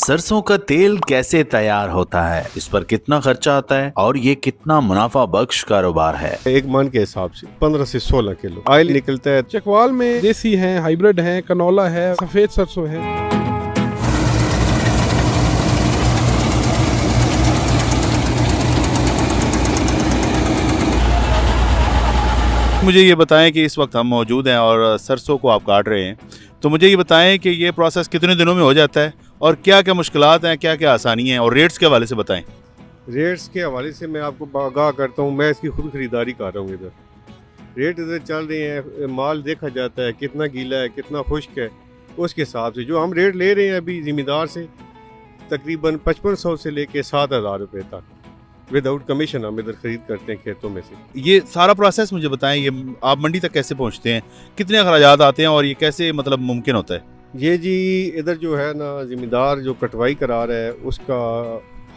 सरसों का तेल कैसे तैयार होता है, इस पर कितना खर्चा आता है और ये कितना मुनाफा बख्श कारोबार है। एक मन के हिसाब से 15 से 16 किलो ऑयल निकलता है। चकवाल में देसी है, हाइब्रिड है, कनौला है, सफेद सरसों है। मुझे ये बताएं कि इस वक्त हम मौजूद हैं और सरसों को आप काट रहे हैं, तो मुझे ये बताएं कि ये प्रोसेस कितने दिनों में हो जाता है और क्या क्या मुश्किलात हैं, क्या क्या आसानी हैं, और रेट्स के हवाले से बताएं। रेट्स के हवाले से मैं आपको आगाह करता हूँ। मैं इसकी खुद खरीदारी कर रहा हूँ। इधर रेट इधर चल रहे हैं, माल देखा जाता है कितना गीला है कितना खुश्क है, उसके हिसाब से जो हम रेट ले रहे हैं अभी ज़िम्मेदार से तकरीबन 5500 से लेके 7000 रुपये तक विदाउट कमीशन हम इधर खरीद करते हैं खेतों में से। ये सारा प्रोसेस मुझे बताएं, ये आप मंडी तक कैसे पहुंचते हैं, कितने अखराजात आते हैं और ये कैसे मतलब मुमकिन होता है। ये जी इधर जो है ना ज़िम्मेदार जो कटवाई करा रहा है उसका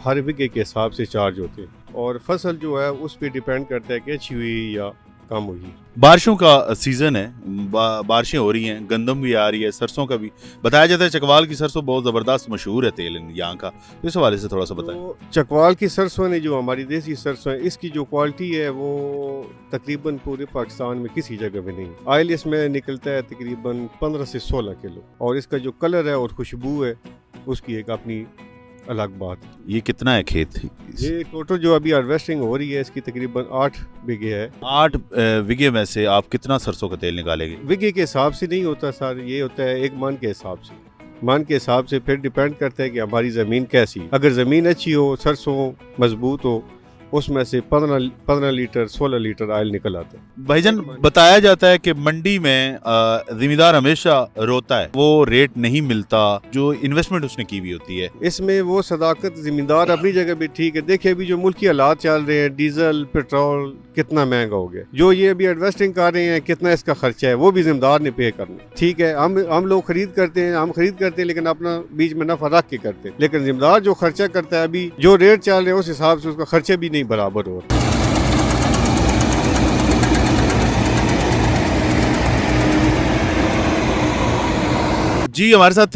हर बीघे के हिसाब से चार्ज होते हैं और फसल जो है उस पर डिपेंड करता है कि अच्छी हुई या कम हुई। बारिशों का सीज़न है, बारिशें हो रही हैं, गंदम भी आ रही है, सरसों का भी बताया जाता है। चकवाल की सरसों बहुत ज़बरदस्त मशहूर है तेल यहाँ का, तो इस हवाले से थोड़ा सा बताएं। तो चकवाल की सरसों ने जो हमारी देसी सरसों है इसकी जो क्वालिटी है वो तकरीबन पूरे पाकिस्तान में किसी जगह में नहीं। ऑयल इसमें निकलता है तकरीबन 15 से 16 किलो और इसका जो कलर है और खुशबू है उसकी एक अपनी अलग बात। ये कितना है खेत? ये टोटल जो अभी हार्वेस्टिंग हो रही है इसकी तकरीबन 8 बीघे है। 8 बीघे में से आप कितना सरसों का तेल निकालेंगे? बीघे के हिसाब से नहीं होता सर, ये होता है एक मन के हिसाब से। मन के हिसाब से फिर डिपेंड करता है कि हमारी ज़मीन कैसी। अगर ज़मीन अच्छी हो, सरसों मजबूत हो, उसमें से 15 लीटर 16 लीटर ऑयल निकल आता है। भाईजान बताया जाता है कि मंडी में जिम्मेदार हमेशा रोता है, वो रेट नहीं मिलता जो इन्वेस्टमेंट उसने की हुई होती है। इसमें वो सदाकत जिम्मेदार अपनी जगह भी ठीक है। देखिए अभी जो मुल्की हालात चल रहे हैं, डीजल पेट्रोल कितना महंगा हो गया, जो ये अभी इन्वेस्टिंग कर रहे हैं कितना इसका खर्चा है वो भी जिम्मेदार ने पे करना। ठीक है हम लोग खरीद करते हैं लेकिन अपना बीच में नफा रख के करते हैं, लेकिन जिम्मेदार जो खर्चा करता है अभी जो रेट चल रहे हैं उस हिसाब से उसका खर्चा भी नहीं बराबर हो। जी हमारे साथ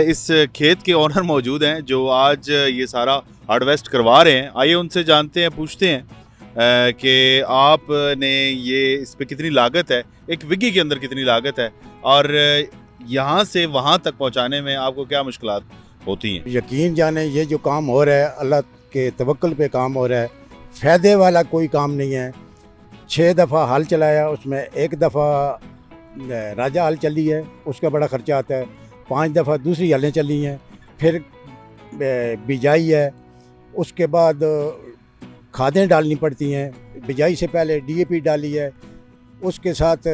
इस खेत के ओनर मौजूद हैं जो आज ये सारा हार्वेस्ट करवा रहे हैं। आइए उनसे जानते हैं, पूछते हैं कि आपने ये इस पे कितनी लागत है, एक विगी के अंदर कितनी लागत है और यहाँ से वहाँ तक पहुँचाने में आपको क्या मुश्किलात होती हैं। यकीन जाने ये जो काम हो रहा है अल्लाह के तवक्कुल पे काम हो रहा है, फ़ायदे वाला कोई काम नहीं है। 6 दफ़ा हल चलाया, उसमें एक दफ़ा राजा हल चली है, उसका बड़ा ख़र्चा आता है। 5 दफ़ा दूसरी हलें चली हैं, फिर बिजाई है, उसके बाद खादें डालनी पड़ती हैं। बिजाई से पहले DAP डाली है, उसके साथ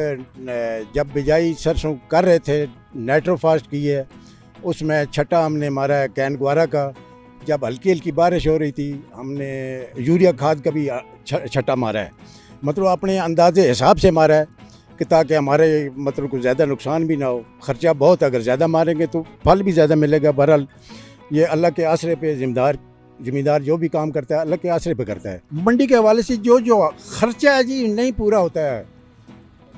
जब बिजाई सरसों कर रहे थे नाइट्रोफास्ट की है, उसमें छटा हमने मारा है कैन ग्वारा का। जब हल्की हल्की बारिश हो रही थी हमने यूरिया खाद का भी छटा मारा है, मतलब अपने अंदाजे हिसाब से मारा है कि ताकि हमारे मतलब कुछ ज़्यादा नुकसान भी ना हो। ख़र्चा बहुत, अगर ज़्यादा मारेंगे तो फल भी ज़्यादा मिलेगा। बहरहाल ये अल्लाह के आसरे पे ज़िम्मेदार जो भी काम करता है अल्लाह के आसरे पे करता है। मंडी के हवाले से जो ख़र्चा है जी नहीं पूरा होता है,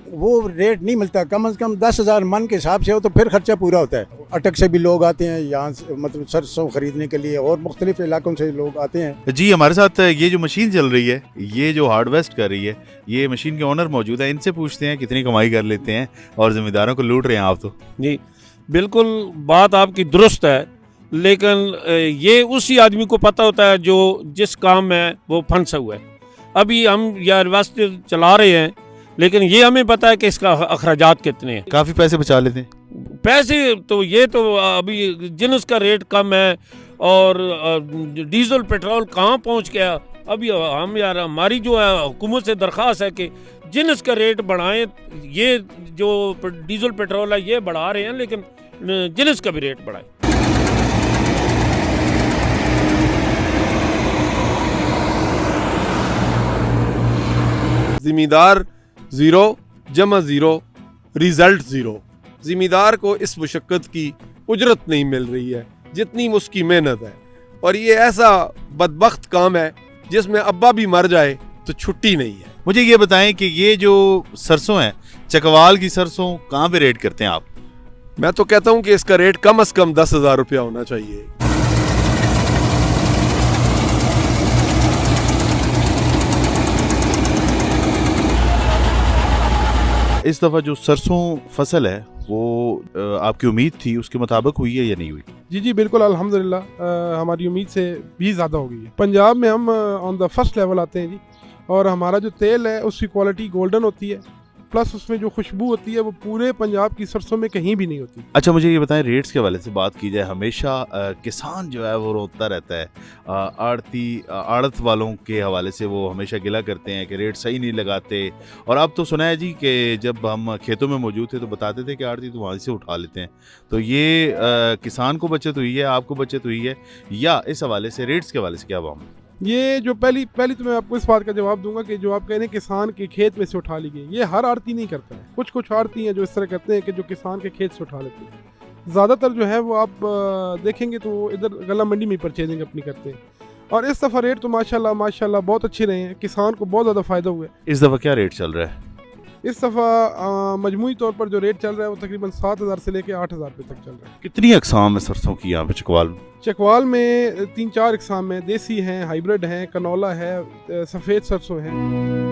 वो रेट नहीं मिलता। कम से कम 10,000 मन के हिसाब से हो तो फिर खर्चा पूरा होता है। अटक से भी लोग आते हैं यहाँ से, मतलब सरसों खरीदने के लिए, और मुख्तलिफ इलाकों से लोग आते हैं। जी हमारे साथ ये जो मशीन चल रही है, ये जो हार्वेस्ट कर रही है, ये मशीन के ओनर मौजूद है। इनसे पूछते हैं कितनी कमाई कर लेते हैं और जिम्मेदारों को लूट रहे हैं आप तो। जी बिल्कुल बात आपकी दुरुस्त है, लेकिन ये उसी आदमी को पता होता है जो जिस काम में वो फंसा हुआ है। अभी हम यह हार्वेस्ट चला रहे हैं, लेकिन ये हमें पता है कि इसका अखराजात कितने हैं। काफ़ी पैसे बचा लेते हैं पैसे तो ये तो अभी जिनस का रेट कम है और डीजल पेट्रोल कहाँ पहुँच गया। अभी हम यार हमारी जो है हुकूमत से दरख्वास्त है कि जिनस का रेट बढ़ाएं। ये जो डीजल पेट्रोल है ये बढ़ा रहे हैं, लेकिन जिनस का भी रेट बढ़ाएं। जिम्मेदार 0 जमा 0 रिजल्ट 0। जिम्मेदार को इस मुशक्क़त की उजरत नहीं मिल रही है जितनी उसकी मेहनत है, और ये ऐसा बदबख्त काम है जिसमें अब्बा भी मर जाए तो छुट्टी नहीं है। मुझे ये बताएं कि ये जो सरसों है, चकवाल की सरसों कहाँ पे रेट करते हैं आप? मैं तो कहता हूँ कि इसका रेट कम से कम 10,000 रुपया होना चाहिए। इस दफ़ा जो सरसों फसल है वो आपकी उम्मीद थी उसके मुताबिक हुई है या नहीं हुई? जी जी बिल्कुल अल्हम्दुलिल्लाह हमारी उम्मीद से भी ज़्यादा हो गई है। पंजाब में हम ऑन द फर्स्ट लेवल आते हैं जी, और हमारा जो तेल है उसकी क्वालिटी गोल्डन होती है, प्लस उसमें जो खुशबू होती है वो पूरे पंजाब की सरसों में कहीं भी नहीं होती। अच्छा, मुझे ये बताएं, रेट्स के हवाले से बात की जाए, हमेशा किसान जो है वो रोता रहता है, आड़त वालों के हवाले से वो हमेशा गिला करते हैं कि रेट सही नहीं लगाते। और अब तो सुना है जी कि जब हम खेतों में मौजूद थे तो बताते थे कि आड़ती तो वहाँ से उठा लेते हैं। तो ये किसान को बचत हुई है, आपको बचत हुई है, या इस हवाले से रेट्स के हवाले से क्या हुआ? ये जो पहली तो मैं आपको इस बात का जवाब दूंगा कि जो आप कह रहे हैं किसान के खेत में से उठा ली गई, ये हर आड़ती नहीं करता है। कुछ आड़ती हैं जो इस तरह करते हैं कि जो किसान के खेत से उठा लेते हैं। ज़्यादातर जो है वो आप देखेंगे तो इधर गला मंडी में परचेजिंग अपनी करते हैं। और इस दफ़ा रेट तो माशाल्लाह बहुत अच्छे रहे हैं, किसान को बहुत ज़्यादा फ़ायदा हुआ है। इस दफ़ा क्या रेट चल रहा है? इस दफ़ा मजमूई तौर पर जो रेट चल रहा है वो तकरीबन 7,000 से लेकर 8,000 रुपये तक चल रहा है। कितनी अक़साम है सरसों की यहाँ पे चकवाल में? चकवाल में 3-4 अक़साम में, देसी हैं, हाइब्रिड हैं, कनौला है, सफ़ेद सरसों है।